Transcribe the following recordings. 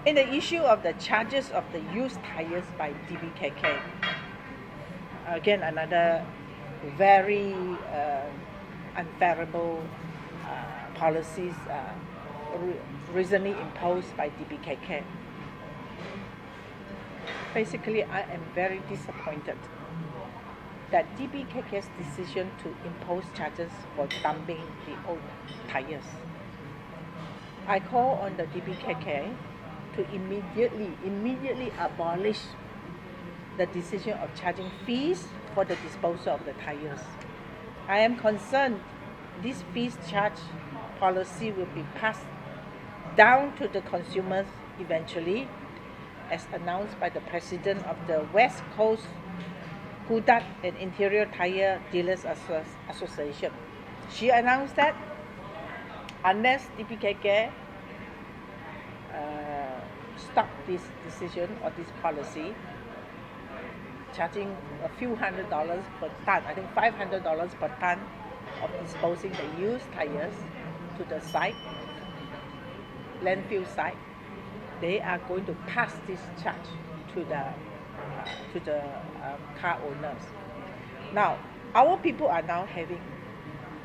In the issue of the charges of the used tires by DBKK, again another very unfavorable policies recently imposed by DBKK. Basically, I am very disappointed that DBKK's decision to impose charges for dumping the old tires. I call on the DBKK to immediately abolish the decision of charging fees for the disposal of the tires. I am concerned this fees charge policy will be passed down to the consumers eventually, as announced by the president of the West Coast KEADILAN and Interior Tire Dealers Association. She announced that unless DBKK stop this decision or this policy, charging a few $100 per ton, I think $500 per ton of disposing the used tires to the site, landfill site, they are going to pass this charge to the car owners. Now, our people are now having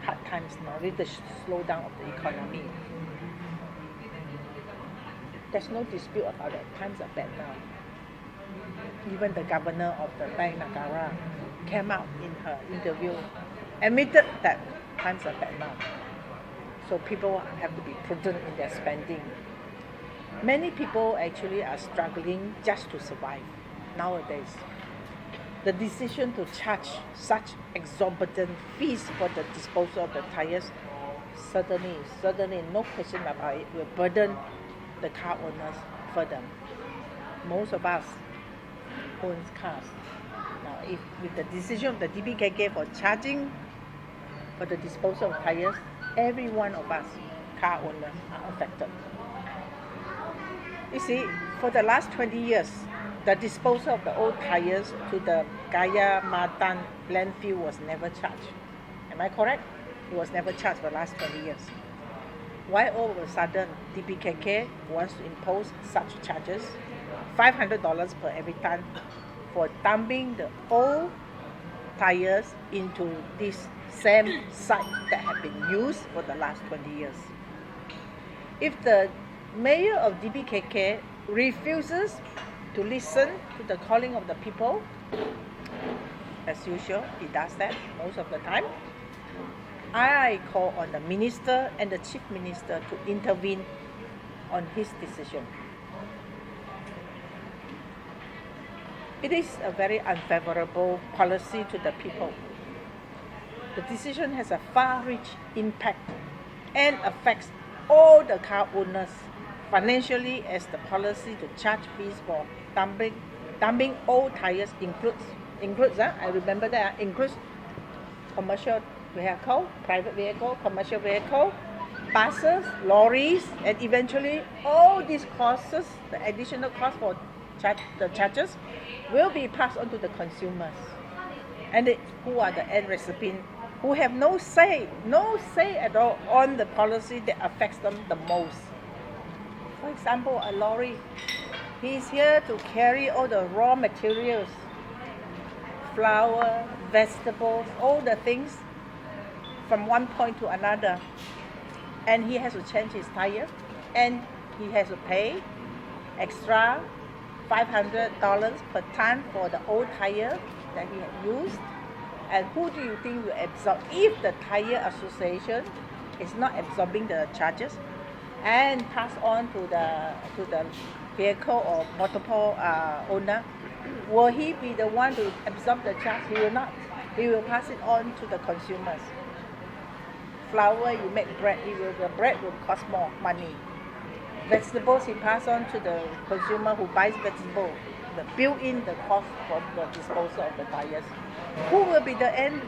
hard times now with the slowdown of the economy. There's no dispute about it. Times are bad now. Even the governor of the Bank Negara came out in her interview, admitted that times are bad now. So people have to be prudent in their spending. Many people actually are struggling just to survive nowadays. The decision to charge such exorbitant fees for the disposal of the tires certainly no question about it, will burden the car owners further. Most of us owns cars. Now, if with the decision of the DBKK for charging for the disposal of tires, every one of us car owners are affected. You see, for the last 20 years, the disposal of the old tires to the Gaya Madan landfill was never charged. Am I correct? It was never charged for the last 20 years. Why all of a sudden DBKK wants to impose such charges, $500 per every ton, for dumping the old tires into this same site that have been used for the last 20 years? If the mayor of DBKK refuses to listen to the calling of the people, as usual, he does that most of the time, I call on the minister and the chief minister to intervene on his decision. It is a very unfavorable policy to the people. The decision has a far-reaching impact and affects all the car owners financially, as the policy to charge fees for dumping old tires includes I remember that includes commercial vehicle, private vehicle, commercial vehicle, buses, lorries, and eventually all these costs, the additional cost for the charges, will be passed on to the consumers, and who are the end recipients, who have no say at all on the policy that affects them the most. For example, a lorry, he's here to carry all the raw materials, flour, vegetables, all the things from one point to another, and he has to change his tire, and he has to pay extra $500 per ton for the old tire that he had used. And who do you think will absorb? If the tire association is not absorbing the charges and pass on to the vehicle or multiple owner, will he be the one to absorb the charge? He will not. He will pass it on to the consumers. Flour, you make bread, the bread will cost more money. Vegetables, he pass on to the consumer who buys vegetables, build in the cost for the disposal of the tires. Who will be the end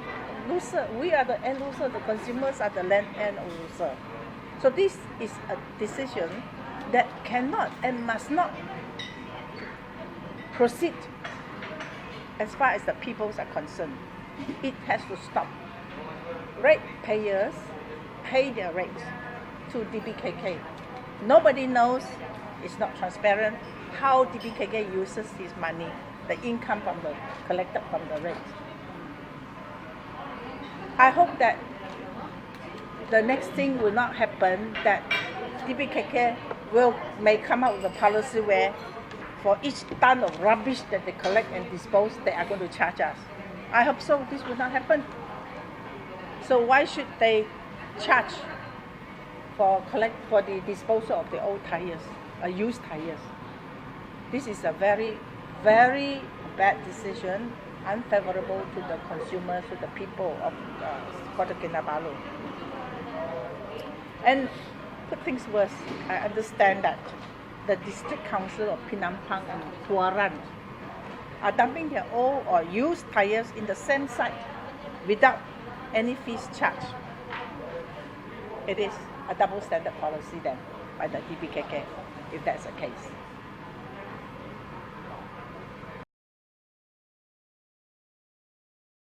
loser? We are the end loser, the consumers are the end loser. So this is a decision that cannot and must not proceed as far as the peoples are concerned. It has to stop. Ratepayers pay their rates to DBKK. Nobody knows It's not transparent how DBKK uses his money, the income collected from the rate. I hope that the next thing will not happen, that DBKK may come out with a policy where for each ton of rubbish that they collect and dispose, they are going to charge us. I hope so. This will not happen. So why should they charge for the disposal of the old tires, used tires? This is a very, very bad decision, unfavorable to the consumers, to the people of Kota Kinabalu. And put things worse, I understand that the district council of Penampang and Tuaran are dumping their old or used tires in the same site without any fees charged. It is a double standard policy then by the DBKK, if that's the case.